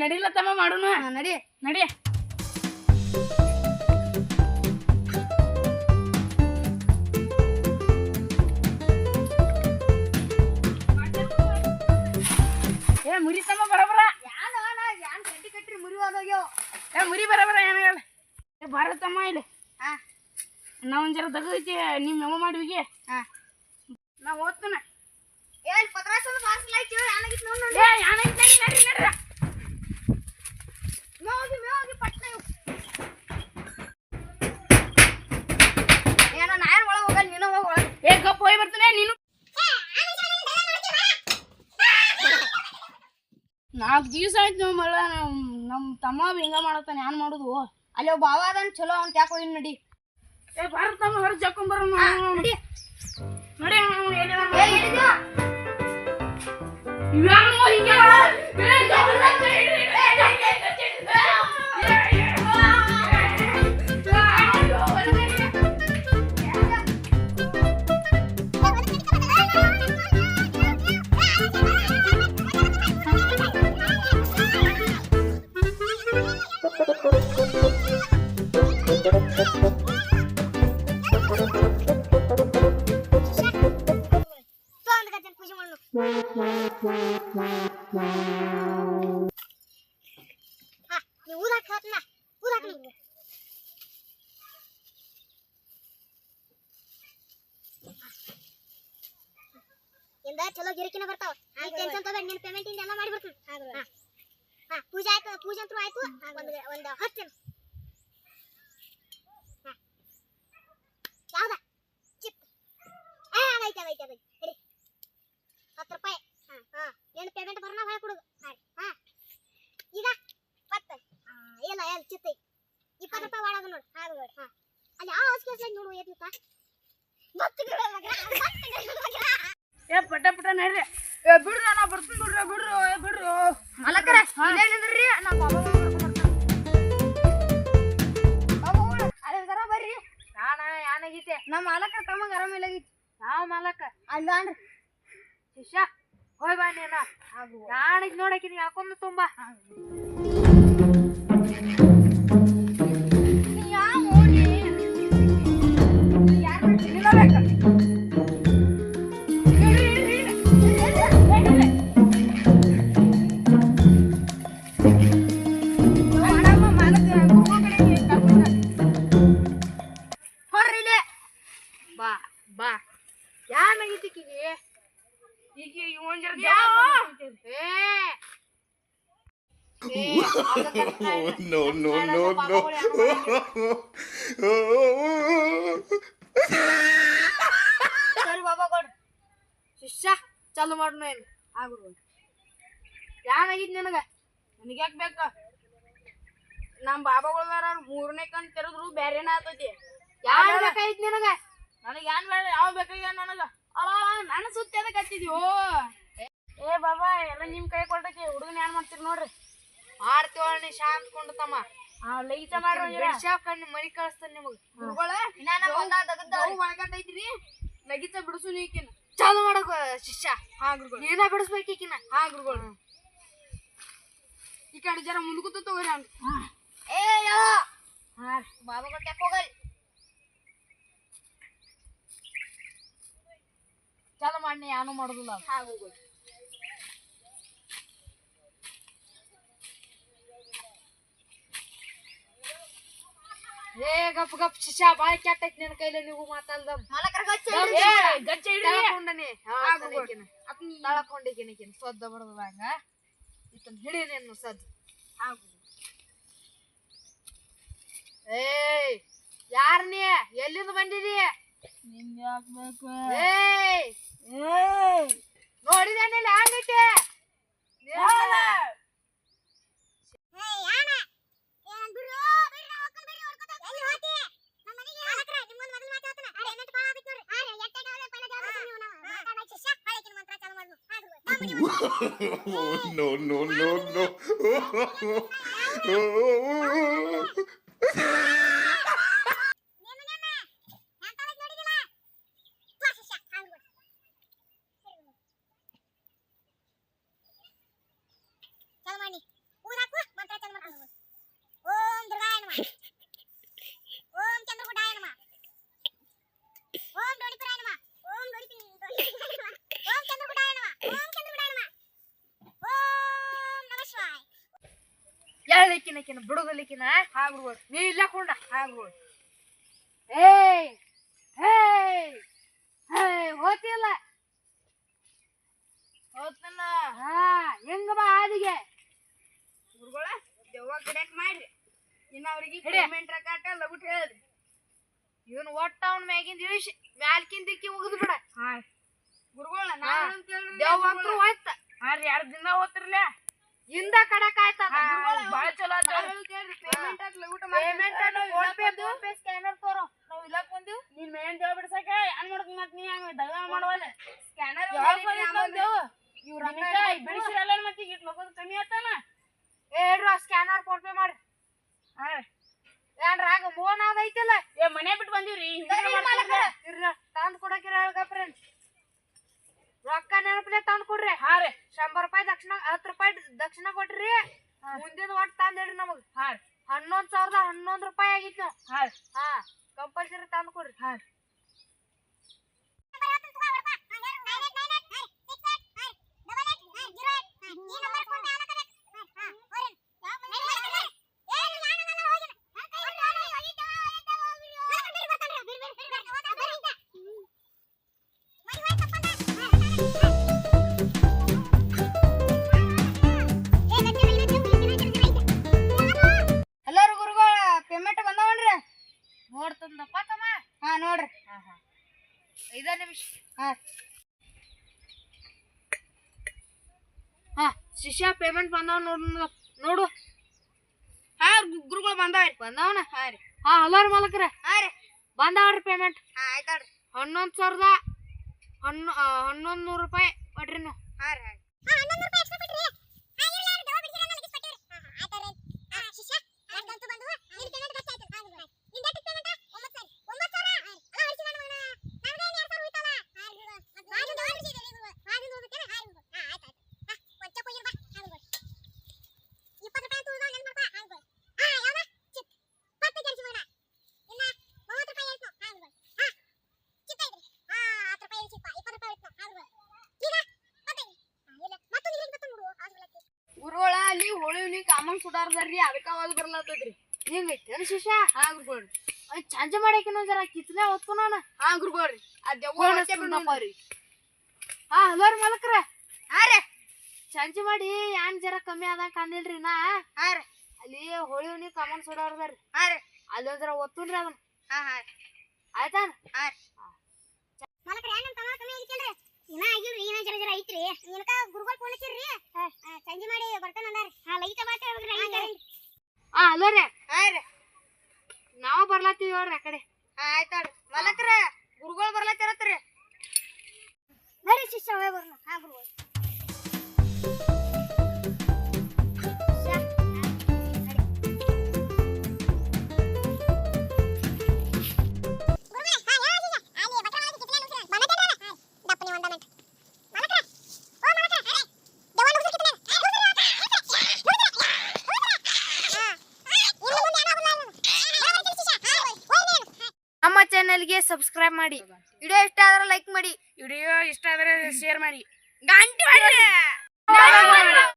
ನಡಿಲ್ಲ ತಮ್ಮ ಮಾಡೋಣ ನಡಿ ನಡಿ ಏ ಮುರಿ ತಮ್ಮ ಬರಬರ ಯಾನ್ ಕಟ್ಟಿ ಕಟ್ಟಿ ಮುರಿ ಹೋಗ್ಯೋ ಏ ಮುರಿ ಬರಬರ ಏನು ಹೇಳ ಏ ಬರತ್ತಮ್ಮ ಇಲ್ಲಿ ಹಾ ನಾ ಒಂದ್ ಜರ ತಗೈತಿ ನಿಮ್ಮ ಮೆಮ ಮಾಡುವಿಗೆ ಹಾ ನಾ ಓದ್ತಾನ ಏನ್ ಪತ್ರಾಸ ಪಾರ್ಸಲ್ ಆಯ್ತು ಯಾನಾಗಿತ್ತು ನೋಡಿ ಏ ಯಾನೈತಿ ನಡಿ ನಡ್ರಿ ಹೋಗಿ ಪಟ್ನ ಏನ ನಾನು ಒಳಗೆ ಹೋಗಲ್ಲ ನೀನು ಹೋಗಿ ಒಳಗೆ ಏ ಗಪ್ಪ ಹೋಗಿ ಬರ್ತಾನೆ ನೀನು 4 ದಿವಸ ಆಯ್ತು ಮಳ ನಮ್ಮ ತಮ್ಮ ಹಿಂಗ ಮಾಡತ್ತಾನೆ ಏನ್ ಮಾಡುದು ಅಲ್ಲಿ ಒಬ್ಬ ಬಾವ ಅದನ್ ಚಲೋ ಅಂತ ಯಾಕೆ ಹೋಗಿ ನಡಿ ಏ ಬರ್ತಮ್ಮ ಹೊರ ಜಕ್ಕೊಂಡ್ ಬರೋಣ ನಡಿ ನಡಿ ಎಲ್ಲಿದ್ಯಾ ಇವ್ಯಾನು ಹಿಂಗೆ ಚಲೋ ಗಿರಿಕಿನ ಬರ್ತಾವ ಟೆನ್ಷನ್ ತಗೋಬೇಡ ನಿನ್ನ ಪೇಮೆಂಟ್ ಇಂದ ಎಲ್ಲ ಮಾಡಿ ಬರ್ತೀನಿ ಹಾ ಪೂಜೆ ಆಯ್ತು ಪೂಜೆ ಅಂತೂ ಆಯ್ತು ಒಂದು 10 ದಿನ ಯಾವ್ದ ಚಿಪ್ ಆಗೈತೆ ಹೇಳಿ 10 ರೂಪಾಯಿ ಹಾ ಏನು ಪೇಮೆಂಟ್ ಬರೋಣ ಹೊಳೆ ಕೊಡೋದು ಹಾ ಈಗ 10 ಇಲ್ಲ ಚಿಪ್ 20 ರೂಪಾಯಿ ಒಳಗ ನೋಡಿ ಹಾ ಅಲ್ಲಿ ಆ ಹೊಸ್ಕೆ ನೋಡು ಏತ್ನಿಕ ಮತ್ತೆ ಏ ಪಟ ಪಟ ನಡ್ರಿ ಏ ಬಿಡ್ರಿ ನಾ ಬರ್ತೀನಿ ಬಿಡ್ರಿ ಮಲಕರ ಇಲ್ಲೇ ನಿಂದ್ರಿ ನಾ ಬಾಬಾ ಬರ್ರಿ ನಾನ ಯಾನಾಗೈತೆ ನಮ್ಮ ಮಾಲಕ ತಮ್ಮಂಗ ಆರಾಮಿಲ್ಲಾಗಿತ್ತು ಯಾವ ಮಾಲಕ ಅಲ್ಲ ಅನ್ರಿ ಶಿಷ್ಯ ಹೋಯ್ ಬಾ ನೀನ ನಾಣಿಗೆ ನೋಡಕ್ಕೆ ನೀ ಹಾಕೊಂಡ್ ತುಂಬಾ ಬಾ ಬಾ ಯಾನಾಗೈತಿಕಿಗೆ ಈಗ ಒಂದ್ ಜರ No. ಸರಿ ಬಾಬಾ ಕೊಡ್ರಿ ಶಿಷ್ಯ ಚಾಲು ಮಾಡೋಣ ಏನು ಆಗ್ಬಿಡ್ಬೋದು ಯಾನಾಗಿದ್ ನನಗೆ ನನಗೆ ಯಾಕೆ ಬೇಕು ನಮ್ಮ ಬಾಬಾಗಳದಾರ 3ನೇ ಕಣ್ ತೆರೆದ್ರು ಬೇರೆನ ಆತೈತಿ ಯಾರು ಬೇಕಾಯ್ತು ನಿನಗೆ ನನಗೆ ಏನ್ ಬೇಡ ಯಾವ ಬೇಕಾಗ್ಯ ನನಗೆ ಅಲ್ಲ ನನ್ನ ಸುತ್ತ ಎದಕ್ಕೆ ಹತ್ತಿದ್ಯೋ ಏ ಬಾಬಾ ಎಲ್ಲ ನಿಮ್ಮ ಕೈ ಕೊಟ್ಟೈತಿ ಹುಡುಗನ ಏನ್ ಮಾಡ್ತೀರಿ ನೋಡ್ರಿ ಮಾಡ್ತೀವಣ್ಣಿ ಶಾಂತ್ಕೊಂಡು ತಮ್ಮ ಲೈಟ ಮಾಡ್ರಿ ಕಣ್ಣು ಮನಿ ಕಳಿಸ್ತಾನೆ ನಿಮಗೆ ಒಳಗಟ್ಟೈತ್ರಿ ಲಗಿತ ಬಿಡಿಸು ನೀಕಿನ ಚಾಲು ಮಾಡಕ ಶಿಷ್ಯ ಹಾ ಗುರುಗಳು ಏನ ಬಿಡಿಸ್ಬೇಕಿನ ಹಾ ಗುರುಗಳು ಈ ಕಡೆ ಜರ ಮುಂದಕ್ಕೂ ತಗೋರಿ ಅಂತ ಏ ಹೇಳೋ ಹಾ ಬಾಬಾ ಕೊಟ್ಟೆ ಹೋಗಲ್ ಚಾಲು ಮಾಡಿ ಯಾನು ಮಾಡೋದಿಲ್ಲ ಹಾ ಹೋಗಲ್ ಏ ಗಪ್ ಶಿಷ್ಯ ಬಾಳ ಕೆಟ್ಟೈತಿ ನಿನ್ನ ಕೈಲಿ ನೀವು ಮಾತಾಡ್ದ ಮಾಲಕರ ಗಚ್ಚ ತಳಕೊಂಡಿಕಿನ ಸದ್ದ ಬಡದಂಗ ಇತನ್ ಹಿಡಿಯನೇನು ಸದ್ ಏಯ್ ಯಾರ ನೀ ಎಲ್ಲಿಂದ ಬಂದಿದಿ ನಿಂಗೆ ಹಾಕ್ಬೇಕು ಏಯ್ ನೋಡಿದಾನೆ ಹಂಗೈತೆ No. ಊರಾಕು ಐಕಿನ ಬಿಡುಗಲಿಕ್ಕಿನ ಹಾಗ್ಬಿಡ್ಬೋದು ನೀ ಇಲ್ಲ ಕೊಂಡ ಹಾಗ್ಬಿಡು ಏಯ್ ಹೇಯ್ ಹೇಯ್ ಹೋತಿಲ್ಲ ಹೋತನ ಹಾ ಹೆಂಗ ಬಾ ಆದಿಗೆ ಗುರುಗಳ ದೆವ್ವ ಕಡೆಕ್ ಮಾಡ್ರಿ ಇನ್ನ ಅವ್ರಿಗೆ ಪೇಮೆಂಟ್ ರಕಾಟ ಲಗುಟ್ ಹೇಳ್ರಿ ಇವನ್ ಒಟ್ಟ ಅವ್ನ ಮ್ಯಾಗಿಂದ ಇಳಿಸಿ ಮ್ಯಾಲ್ಕಿಂದ ದಿಕ್ಕಿ ಮುಗಿದು ಬಿಡ ಗುರುಗಳ ದೆವ್ವ ಅಂತೂ ಹೋಯ್ತ ಹಾರಿ 2 ದಿನ ಹೋತಿರ್ಲ ಇಂದ ಕಡಕ್ ಆಯ್ತ ಬಾಳ ಚಲೋ ಪೇಮೆಂಟ್ ಆತ್ ಲಗುಟ್ ಪೇಮೆಂಟ್ ಫೋನ್ ಪೇ ಸ್ಕ್ಯಾನರ್ ತೋರೋ ನಾವ್ ಇಲ್ಲ ಬಂದು ನೀನ್ ಮೇನ್ ದೇವ ಬಿಡ್ಸಕ ಏನ್ ಮಾಡಕ್ ಮತ್ ನೀ ಹಂಗ ದಗ ಮಾಡವಲ್ಲ ಸ್ಕ್ಯಾನರ್ ಇವ್ರ ಬಿಡಿಸಿರಲ್ಲ ಮತ್ತೆ ಈಗ ಲೋಕದ ಕಮ್ಮಿ ಆತನ ಹೇಳ್ರು ಸ್ಕ್ಯಾನರ್ ಫೋನ್ ಪೇ ಮಾಡಿ ಹಾ ಏನ್ ರಾಗ ಮೋನ್ ಅದೈತಿಲ್ಲ ಏ ಮನೆ ಬಿಟ್ಟು ಬಂದಿವ್ರಿ ತಂದ್ ಕೊಡಕಿರ ಹೇಳ್ಕಪ್ರಿ ರೊಕ್ಕ ನೆನಪಲೆ ತಂದ್ ಕೊಡ್ರಿ ಹಾ ರೀ 100 ರೂಪಾಯಿ ದಕ್ಷಿಣ 10 ರೂಪಾಯಿ ದಕ್ಷಿಣ ಕೊಟ್ರಿ ಮುಂದಿನ ಒಟ್ಟು ತಂದ್ ಹೇಳ್ರಿ ನಮಗ್ ಹಾ 11,011 ರೂಪಾಯಿ ಆಗಿತ್ತು ಹಾ ಹಾ ಕಂಪಲ್ಸರಿ ತಂದ್ ಕೊಡ್ರಿ ಹಾ ಎಲ್ಲಾರು ಗುರುಗಳ ಪೇಮೆಂಟ್ ಬಂದವನ್ರಿ ನೋಡ್ತಂದಪ್ಪ ತಮ್ಮ ಹಾ ನೋಡ್ರಿ 5 ನಿಮಿಷ ಹಾ ಹಾ ಶಿಷ್ಯ ಪೇಮೆಂಟ್ ಬಂದವ ನೋಡು ಹಾ ಗುರುಗಳು ಬಂದವನ ಹಾ ರೀ ಹಾ ಎಲ್ಲಾರು ಮಾಲಕ್ರ ಹಾ ರೀ ಬಂದವ್ರಿ ಪೇಮೆಂಟ್ ಹಾ ಆಯ್ತಾಡ್ರಿ 11,100 ರೂಪಾಯಿ ಕೊಡ್ರಿ ನೀವು ಹಾ ರೀ ಗುರುಗಳ ಅಲ್ಲಿ ಹೋಳಿವ್ನಿ ಕಾಮನ್ ಸುಡಾರ್ದಾರ್ರಿ ಅದಕ್ಕ ಓದ್ ಬರ್ಲಾತದ್ರಿ ಹಿಂಗೈತಿ ಶಿಷ್ಯ ಹಾ ಗುರುಗಳ್ರಿ ಚಂಜ ಮಾಡಕಿನ ಜರ ಕಿತ್ಲೆ ಹೊತ್ತು ನಾನು ಹಾ ಗುರುಗಳ್ರಿ ಅದ್ರಿ ಹಾ ಹಲೋರಿ ಮಲಕ್ರ ಹಾ ರೀ ಚಂಜ ಮಾಡಿ ಏನ್ ಜರ ಕಮ್ಮಿ ಆದಂಗ ಕಾಣಿಲ್ರಿ ನಾ ಹಾ ರೀ ಅಲ್ಲಿ ಹೋಳಿವ್ನಿ ಕಾಮನ್ ಸುಡಾರ್ದಾರ್ರಿ ಹಾ ರೀ ಅಲ್ಲಿ ಒಂದ್ ಜರ ಒತ್ತುನ್ರಿ ಅದನ್ನ ಹಾ ಹಾ ಆಯ್ತಾನ ಹಾ ರೀ ಮಲಕ್ರ ಏನ್ ಕಮ್ಮಿ ಆಗಿಲ್ರಿ ಇನ್ನ ಆಗಿಲ್ರಿ ಇನ್ನ ಜರ ಜರ ಐತ್ರಿ ನಿನಕ ಗುರುಗಳು ಫೋನ್ ಹಚ್ಚಿರ್ರಿ ಸಂಜೆ ಮಾಡಿ ಬರ್ತಾನ ಅಂದಾರ ಹಾ ಲೈಟ ಮಾತ್ರ ಹೇಳ್ರಿ ಹಾ ಹಲೋರಿ ಹಾ ರೀ ನಾವ್ ಬರ್ಲಾತೀವಿ ನೋಡ್ರಿ ಆ ಕಡೆ ಹಾ ಆಯ್ತಾಡ್ರಿ ಮಲಕ್ರ ಗುರುಗಳು ಬರ್ಲಾತಿರತ್ರಿ ನಡಿ ಶಿಷ್ಯ ಹೋಗಿ ಬರ್ನ ಹಾ ಗುರುಗಳು ನಮ್ಮ ಚಾನೆಲ್ಗೆ ಸಬ್ಸ್ಕ್ರೈಬ್ ಮಾಡಿ ವಿಡಿಯೋ ಇಷ್ಟ ಆದ್ರೆ ಲೈಕ್ ಮಾಡಿ ವಿಡಿಯೋ ಇಷ್ಟ ಆದ್ರೆ ಶೇರ್ ಮಾಡಿ ಗಂಟೆ